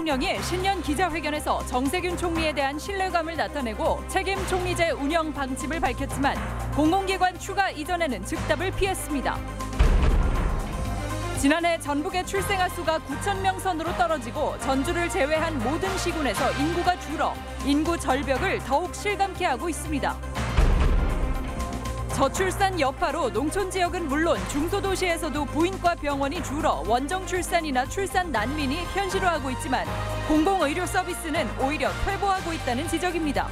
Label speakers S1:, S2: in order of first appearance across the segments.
S1: 대통령이 신년 기자회견에서 정세균 총리에 대한 신뢰감을 나타내고 책임 총리제 운영 방침을 밝혔지만 공공기관 추가 이전에는 즉답을 피했습니다. 지난해 전북의 출생아 수가 9,000명 선으로 떨어지고 전주를 제외한 모든 시군에서 인구가 줄어 인구 절벽을 더욱 실감케 하고 있습니다. 저출산 여파로 농촌 지역은 물론 중소도시에서도 부인과 병원이 줄어 원정 출산이나 출산 난민이 현실화하고 있지만 공공의료 서비스는 오히려 퇴보하고 있다는 지적입니다.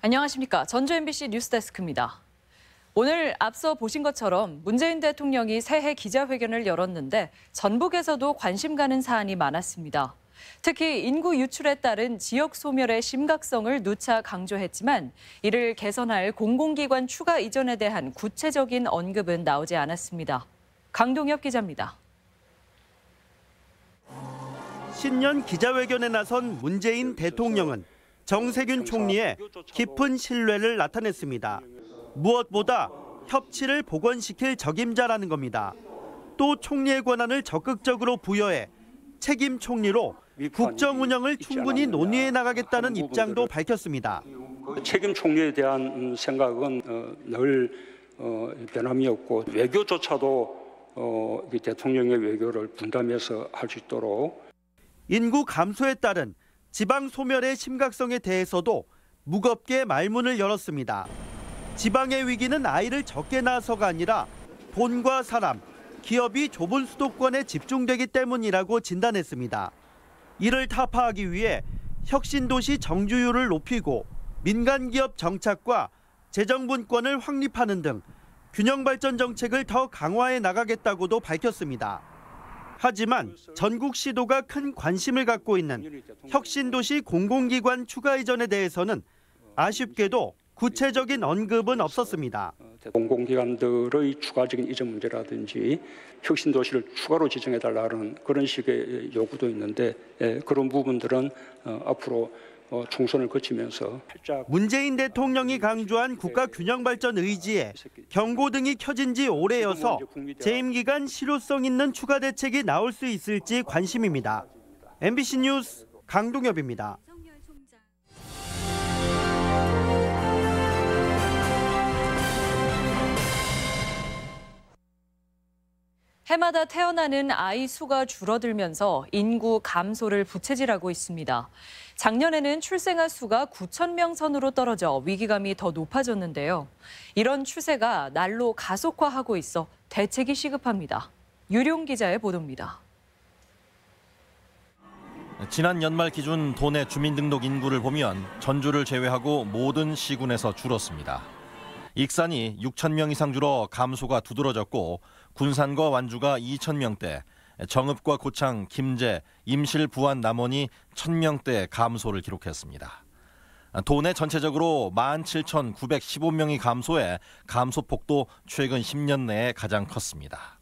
S1: 안녕하십니까. 전주 MBC 뉴스데스크입니다. 오늘 앞서 보신 것처럼 문재인 대통령이 새해 기자회견을 열었는데 전북에서도 관심 가는 사안이 많았습니다. 특히 인구 유출에 따른 지역 소멸의 심각성을 누차 강조했지만 이를 개선할 공공기관 추가 이전에 대한 구체적인 언급은 나오지 않았습니다. 강동엽 기자입니다.
S2: 신년 기자회견에 나선 문재인 대통령은 정세균 총리의 깊은 신뢰를 나타냈습니다. 무엇보다 협치를 복원시킬 적임자라는 겁니다. 또 총리의 권한을 적극적으로 부여해 책임 총리로 국정 운영을 충분히 논의해 나가겠다는 입장도 밝혔습니다.
S3: 책임 총리에 대한 생각은 늘 변함이 없고 외교조차도 대통령의 외교를 분담해서 할 수 있도록.
S2: 인구 감소에 따른 지방 소멸의 심각성에 대해서도 무겁게 말문을 열었습니다. 지방의 위기는 아이를 적게 낳아서가 아니라 돈과 사람, 기업이 좁은 수도권에 집중되기 때문이라고 진단했습니다. 이를 타파하기 위해 혁신도시 정주율을 높이고 민간기업 정착과 재정분권을 확립하는 등 균형발전 정책을 더 강화해 나가겠다고도 밝혔습니다. 하지만 전국 시도가 큰 관심을 갖고 있는 혁신도시 공공기관 추가 이전에 대해서는 아쉽게도 구체적인 언급은 없었습니다.
S3: 공공기관들의 추가적인 이전 문제라든지 혁신도시를 추가로 지정해달라는 그런 식의 요구도 있는데 그런 부분들은 앞으로 총선을 거치면서
S2: 문재인 대통령이 강조한 국가균형발전 의지에 경고등이 켜진 지 오래여서 재임 기간 실효성 있는 추가 대책이 나올 수 있을지 관심입니다. MBC 뉴스 강동엽입니다.
S1: 해마다 태어나는 아이 수가 줄어들면서 인구 감소를 부채질하고 있습니다. 작년에는 출생아 수가 9,000명 선으로 떨어져 위기감이 더 높아졌는데요. 이런 추세가 날로 가속화하고 있어 대책이 시급합니다. 유룡 기자의 보도입니다.
S4: 지난 연말 기준 도내 주민등록 인구를 보면 전주를 제외하고 모든 시군에서 줄었습니다. 익산이 6,000명 이상 줄어 감소가 두드러졌고 군산과 완주가 2,000명대, 정읍과 고창, 김제, 임실, 부안, 남원이 1,000명대 감소를 기록했습니다. 도내 전체적으로 17,915명이 감소해 감소폭도 최근 10년 내에 가장 컸습니다.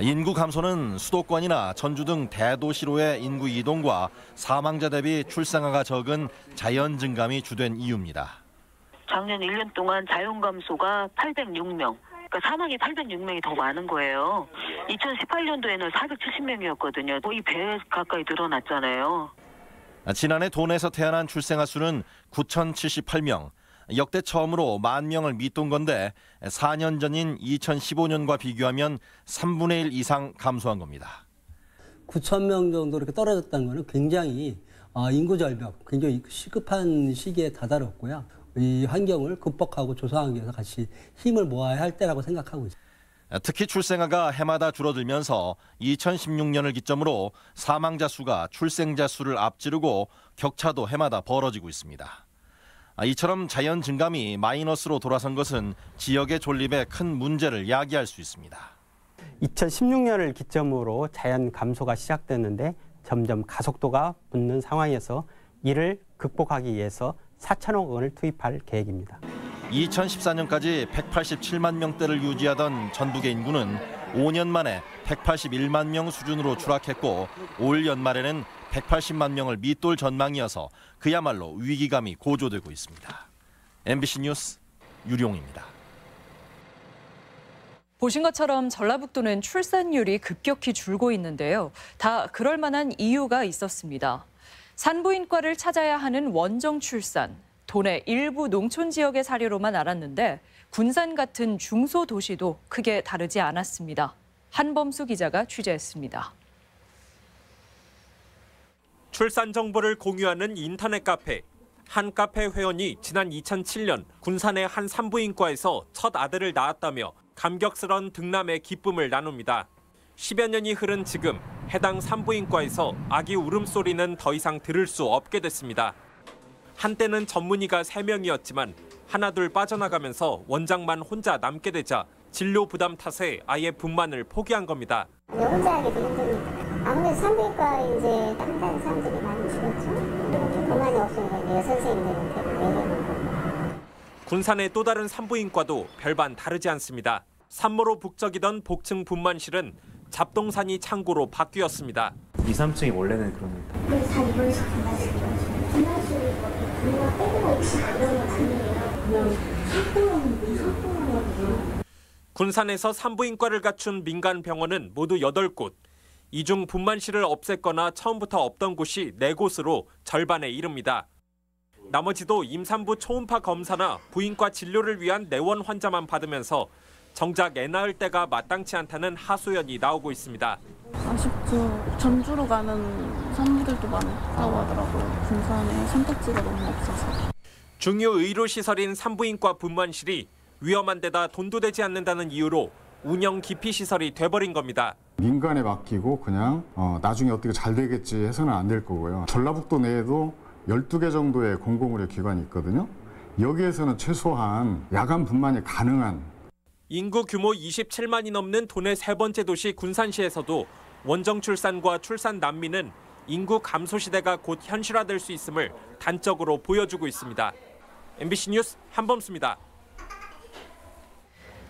S4: 인구 감소는 수도권이나 전주 등 대도시로의 인구 이동과 사망자 대비 출생아가 적은 자연 증감이 주된 이유입니다.
S5: 작년 1년 동안 자연 감소가 806명. 그러니까 사망이 806명이 더 많은 거예요. 2018년도에는 470명이었거든요. 거의 배 가까이 늘어났잖아요.
S4: 지난해 도내에서 태어난 출생아 수는 9,078명. 역대 처음으로 10,000명을 밑돈 건데 4년 전인 2015년과 비교하면 3분의 1 이상 감소한 겁니다.
S6: 9,000명 정도 이렇게 떨어졌다는 것은 굉장히 인구 절벽, 굉장히 시급한 시기에 다다랐고요. 이 환경을 극복하고 조성하기 위해서 같이 힘을 모아야 할 때라고 생각하고 있습니다.
S4: 특히 출생아가 해마다 줄어들면서 2016년을 기점으로 사망자 수가 출생자 수를 앞지르고 격차도 해마다 벌어지고 있습니다. 이처럼 자연 증감이 마이너스로 돌아선 것은 지역의 존립에 큰 문제를 야기할 수 있습니다.
S7: 2016년을 기점으로 자연 감소가 시작됐는데 점점 가속도가 붙는 상황에서 이를 극복하기 위해서 4천억 원을 투입할 계획입니다.
S4: 2014년까지 187만 명대를 유지하던 전북의 인구는 5년 만에 181만 명 수준으로 추락했고 올 연말에는 180만 명을 밑돌 전망이어서 그야말로 위기감이 고조되고 있습니다. MBC 뉴스 유룡입니다.
S1: 보신 것처럼 전라북도는 출산율이 급격히 줄고 있는데요. 다 그럴 만한 이유가 있었습니다. 산부인과를 찾아야 하는 원정 출산, 도내 일부 농촌 지역의 사례로만 알았는데 군산 같은 중소도시도 크게 다르지 않았습니다. 한범수 기자가 취재했습니다.
S8: 출산 정보를 공유하는 인터넷 카페. 한 카페 회원이 지난 2007년 군산의 한 산부인과에서 첫 아들을 낳았다며 감격스런 등남의 기쁨을 나눕니다. 10여 년이 흐른 지금 해당 산부인과에서 아기 울음소리는 더 이상 들을 수 없게 됐습니다. 한때는 전문의가 3명이었지만 하나둘 빠져나가면서 원장만 혼자 남게 되자 진료 부담 탓에 아예 분만을 포기한 겁니다.
S9: 혼자 하게 되는 거니까. 아무래도 산부인과 이제 다른 사람들이 많이 줄었죠. 그만이 없으니까 이제 선생님들한테 얘기하는 거고.
S8: 군산의 또 다른 산부인과도 별반 다르지 않습니다. 산모로 북적이던 복층 분만실은 잡동사니 창고로 바뀌었습니다.
S10: 2, 3층이 원래는 그럽니다.
S9: 그래서 다 이번식 분만실이요. 분만실이 분만 빼고 있고 이런 건 아니에요. 그냥 산부인과
S8: 군산에서 산부인과를 갖춘 민간 병원은 모두 8곳. 이 중 분만실을 없앴거나 처음부터 없던 곳이 4곳으로 절반에 이릅니다. 나머지도 임산부 초음파 검사나 부인과 진료를 위한 내원 환자만 받으면서 정작 애 낳을 때가 마땅치 않다는 하소연이 나오고 있습니다.
S11: 아쉽죠. 전주로 가는 산부들도 많다고 하더라고요. 군산에 선택지가 너무 없어서.
S8: 중요 의료시설인 산부인과 분만실이 위험한 데다 돈도 되지 않는다는 이유로 운영 기피시설이 돼버린 겁니다.
S12: 민간에 맡기고 그냥 나중에 어떻게 잘 되겠지 해서는 안 될 거고요. 전라북도 내에도 12개 정도의 공공의료 기관이 있거든요. 여기에서는 최소한 야간 분만이 가능한.
S8: 인구 규모 27만이 넘는 도내 3번째 도시 군산시에서도 원정 출산과 출산 난민은 인구 감소 시대가 곧 현실화될 수 있음을 단적으로 보여주고 있습니다. MBC 뉴스 한범수입니다.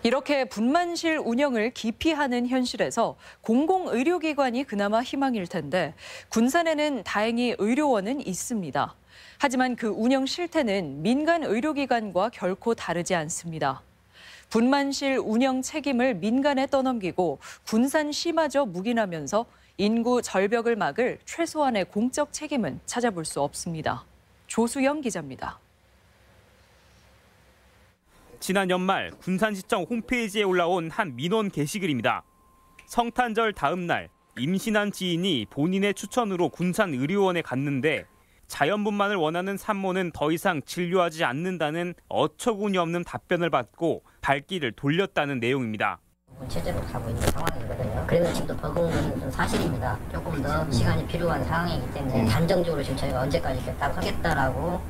S1: 이렇게 분만실 운영을 기피하는 현실에서 공공의료기관이 그나마 희망일 텐데 군산에는 다행히 의료원은 있습니다. 하지만 그 운영 실태는 민간 의료기관과 결코 다르지 않습니다. 분만실 운영 책임을 민간에 떠넘기고 군산시마저 묵인하면서 인구 절벽을 막을 최소한의 공적 책임은 찾아볼 수 없습니다. 조수영 기자입니다.
S13: 지난 연말 군산시청 홈페이지에 올라온 한 민원 게시글입니다. 성탄절 다음 날 임신한 지인이 본인의 추천으로 군산의료원에 갔는데 자연분만을 원하는 산모는 더 이상 진료하지 않는다는 어처구니 없는 답변을 받고 발길을 돌렸다는 내용입니다.
S14: 체제로 가고 있는 상황이거든요. 그래서 지금도 버금은 좀 사실입니다. 조금 더 시간이 필요한 상황이기 때문에 단정적으로 지금 저희가 언제까지 딱 하겠다라고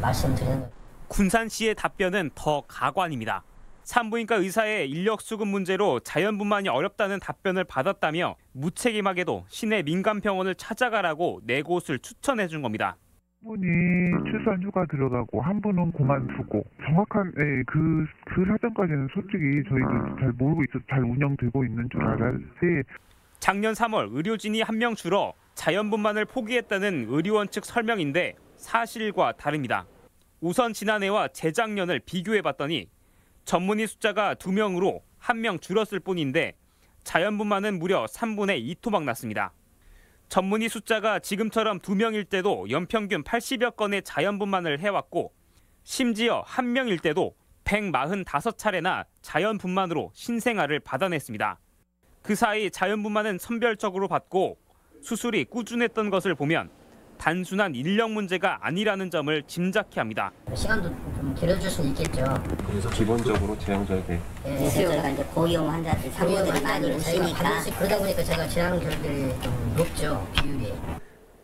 S14: 말씀드리는 거예요.
S13: 군산시의 답변은 더 가관입니다. 산부인과 의사의 인력 수급 문제로 자연분만이 어렵다는 답변을 받았다며 무책임하게도 시내 민간병원을 찾아가라고 4곳을 추천해 준 겁니다.
S15: 한 분이 출산 휴가 들어가고 한 분은 그만두고 정확한 그 사정까지는 솔직히 저희도 잘 모르고 있어서 잘 운영되고 있는 줄 알았지.
S13: 작년 3월 의료진이 1명 줄어 자연분만을 포기했다는 의료원 측 설명인데 사실과 다릅니다. 우선 지난해와 재작년을 비교해봤더니 전문의 숫자가 2명으로 1명 줄었을 뿐인데 자연분만은 무려 3분의 2 토막 났습니다. 전문의 숫자가 지금처럼 2명일 때도 연평균 80여 건의 자연분만을 해왔고 심지어 1명일 때도 145차례나 자연분만으로 신생아를 받아냈습니다. 그 사이 자연분만은 선별적으로 받고 수술이 꾸준했던 것을 보면 단순한 인력 문제가 아니라는 점을 짐작케 합니다.
S14: 시간도 좀 길어질 수는 있겠죠.
S10: 그래서 기본적으로 제왕절개.
S14: 저희가 이제 고위험 환자들, 산모들이 많이 오시니까 그러다 보니까 제가 제왕 결들이 좀 높죠, 비율이.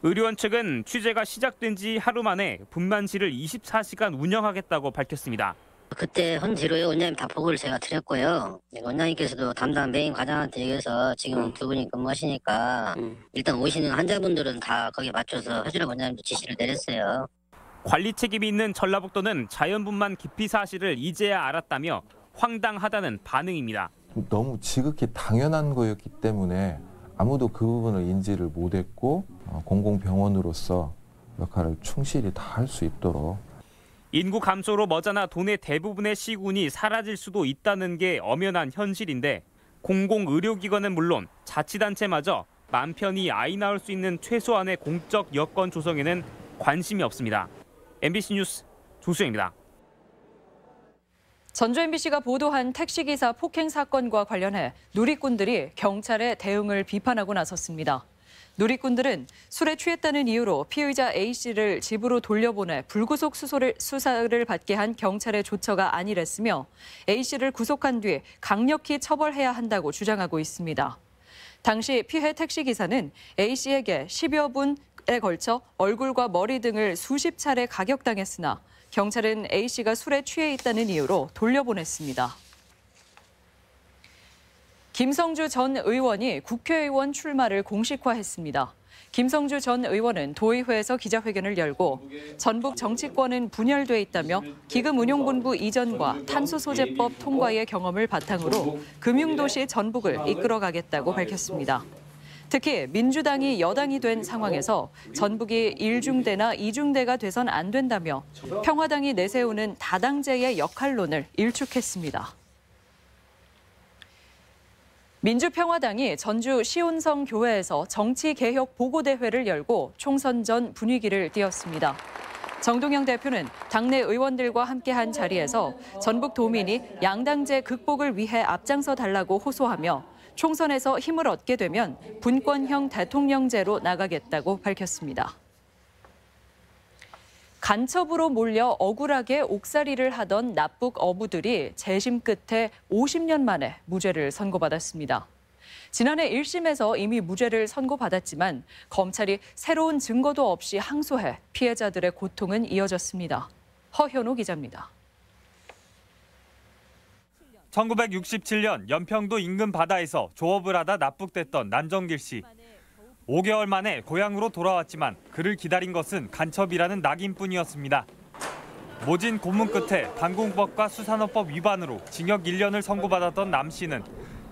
S13: 의료원 측은 취재가 시작된 지 하루 만에 분만실을 24시간 운영하겠다고 밝혔습니다.
S14: 그때 헌지로요 원장님 다 보고를 제가 드렸고요. 원장님께서도 담당 메인 과장한테 얘기해서 지금 두 분이 근무하시니까 일단 오시는 환자분들은 다 거기에 맞춰서 해주라고 원장님도 지시를 내렸어요.
S13: 관리 책임이 있는 전라북도는 자연분만 기피 사실을 이제야 알았다며 황당하다는 반응입니다.
S16: 너무 지극히 당연한 거였기 때문에 아무도 그 부분을 인지를 못했고 공공병원으로서 역할을 충실히 다 할 수 있도록.
S13: 인구 감소로 머자나 도내 대부분의 시군이 사라질 수도 있다는 게 엄연한 현실인데 공공의료기관은 물론 자치단체마저 맘 편히 아이 낳을 수 있는 최소한의 공적 여건 조성에는 관심이 없습니다. MBC 뉴스 조수영입니다.
S1: 전주 MBC가 보도한 택시기사 폭행 사건과 관련해 누리꾼들이 경찰의 대응을 비판하고 나섰습니다. 누리꾼들은 술에 취했다는 이유로 피의자 A씨를 집으로 돌려보내 불구속 수사를 받게 한 경찰의 조처가 아니랬으며 A씨를 구속한 뒤 강력히 처벌해야 한다고 주장하고 있습니다. 당시 피해 택시기사는 A씨에게 10여 분에 걸쳐 얼굴과 머리 등을 수십 차례 가격당했으나 경찰은 A씨가 술에 취해 있다는 이유로 돌려보냈습니다. 김성주 전 의원이 국회의원 출마를 공식화했습니다. 김성주 전 의원은 도의회에서 기자회견을 열고 전북 정치권은 분열돼 있다며 기금운용본부 이전과 탄소소재법 통과의 경험을 바탕으로 금융도시 전북을 이끌어가겠다고 밝혔습니다. 특히 민주당이 여당이 된 상황에서 전북이 1중대나 2중대가 돼선 안 된다며 평화당이 내세우는 다당제의 역할론을 일축했습니다. 민주평화당이 전주 시온성 교회에서 정치개혁 보고대회를 열고 총선 전 분위기를 띄웠습니다. 정동영 대표는 당내 의원들과 함께한 자리에서 전북 도민이 양당제 극복을 위해 앞장서 달라고 호소하며 총선에서 힘을 얻게 되면 분권형 대통령제로 나가겠다고 밝혔습니다. 간첩으로 몰려 억울하게 옥살이를 하던 납북 어부들이 재심 끝에 50년 만에 무죄를 선고받았습니다. 지난해 1심에서 이미 무죄를 선고받았지만 검찰이 새로운 증거도 없이 항소해 피해자들의 고통은 이어졌습니다. 허현호 기자입니다.
S13: 1967년 연평도 인근 바다에서 조업을 하다 납북됐던 난정길 씨. 5개월 만에 고향으로 돌아왔지만 그를 기다린 것은 간첩이라는 낙인뿐이었습니다. 모진 고문 끝에 방공법과 수산업법 위반으로 징역 1년을 선고받았던 남 씨는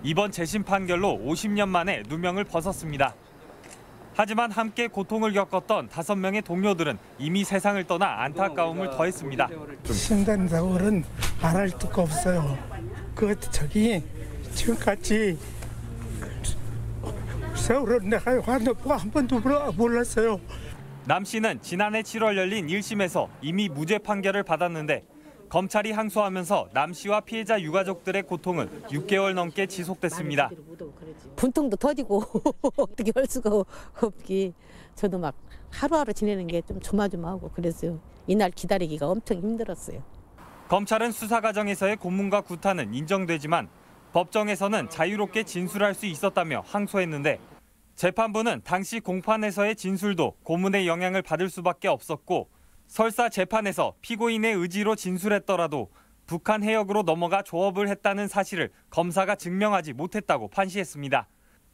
S13: 이번 재심 판결로 50년 만에 누명을 벗었습니다. 하지만 함께 고통을 겪었던 5명의 동료들은 이미 세상을 떠나 안타까움을 더했습니다.
S17: 신단 세월은 말할 수가 없어요. 저기 지금까지 세월은 내가 한 번도 몰랐어요.
S13: 남 씨는 지난해 7월 열린 1심에서 이미 무죄 판결을 받았는데 검찰이 항소하면서 남 씨와 피해자 유가족들의 고통은 6개월 넘게 지속됐습니다.
S18: 분통도 터지고 어떻게 할 수가 없기. 저도 막 하루하루 지내는 게 좀 조마조마하고 그랬어요. 이날 기다리기가 엄청 힘들었어요.
S13: 검찰은 수사 과정에서의 고문과 구타는 인정되지만 법정에서는 자유롭게 진술할 수 있었다며 항소했는데 재판부는 당시 공판에서의 진술도 고문의 영향을 받을 수밖에 없었고 설사 재판에서 피고인의 의지로 진술했더라도 북한 해역으로 넘어가 조업을 했다는 사실을 검사가 증명하지 못했다고 판시했습니다.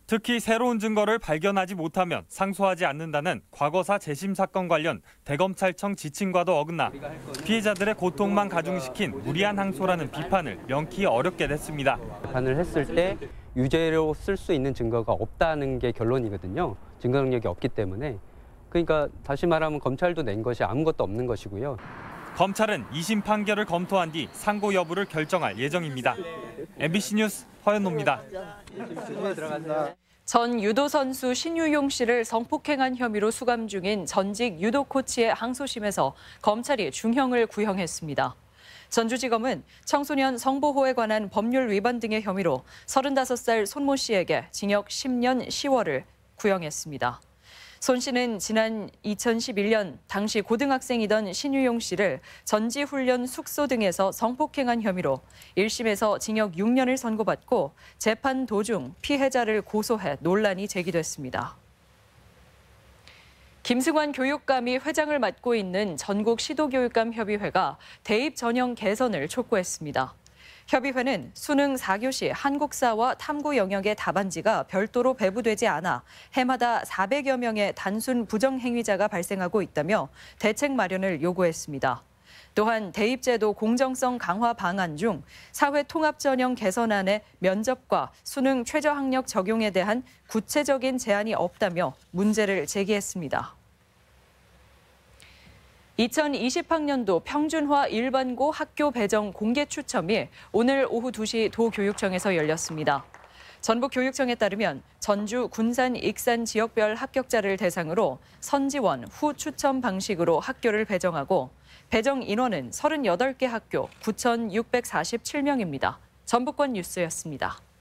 S13: 특히 새로운 증거를 발견하지 못하면 상소하지 않는다는 과거사 재심 사건 관련 대검찰청 지침과도 어긋나 피해자들의 고통만 가중시킨 무리한 항소라는 비판을 명키 어렵게 냈습니다.
S7: 재판을 했을 때 유죄로 쓸 수 있는 증거가 없다는 게 결론이거든요. 증거 능력이 없기 때문에. 그러니까 다시 말하면 검찰도 낸 것이 아무것도 없는 것이고요.
S13: 검찰은 2심 판결을 검토한 뒤 상고 여부를 결정할 예정입니다. MBC 뉴스 허연노입니다.
S1: 전 유도 선수 신유용 씨를 성폭행한 혐의로 수감 중인 전직 유도 코치의 항소심에서 검찰이 중형을 구형했습니다. 전주지검은 청소년 성보호에 관한 법률 위반 등의 혐의로 35살 손모 씨에게 징역 10년 10월을 구형했습니다. 손 씨는 지난 2011년 당시 고등학생이던 신유용 씨를 전지훈련 숙소 등에서 성폭행한 혐의로 1심에서 징역 6년을 선고받고 재판 도중 피해자를 고소해 논란이 제기됐습니다. 김승환 교육감이 회장을 맡고 있는 전국 시도교육감협의회가 대입 전형 개선을 촉구했습니다. 협의회는 수능 4교시 한국사와 탐구 영역의 답안지가 별도로 배부되지 않아 해마다 400여 명의 단순 부정행위자가 발생하고 있다며 대책 마련을 요구했습니다. 또한 대입제도 공정성 강화 방안 중 사회통합전형 개선안의 면접과 수능 최저학력 적용에 대한 구체적인 제안이 없다며 문제를 제기했습니다. 2020학년도 평준화 일반고 학교 배정 공개 추첨이 오늘 오후 2시 도교육청에서 열렸습니다. 전북교육청에 따르면 전주, 군산, 익산 지역별 합격자를 대상으로 선지원, 후 추첨 방식으로 학교를 배정하고 배정 인원은 38개 학교 9,647명입니다. 전북권 뉴스였습니다.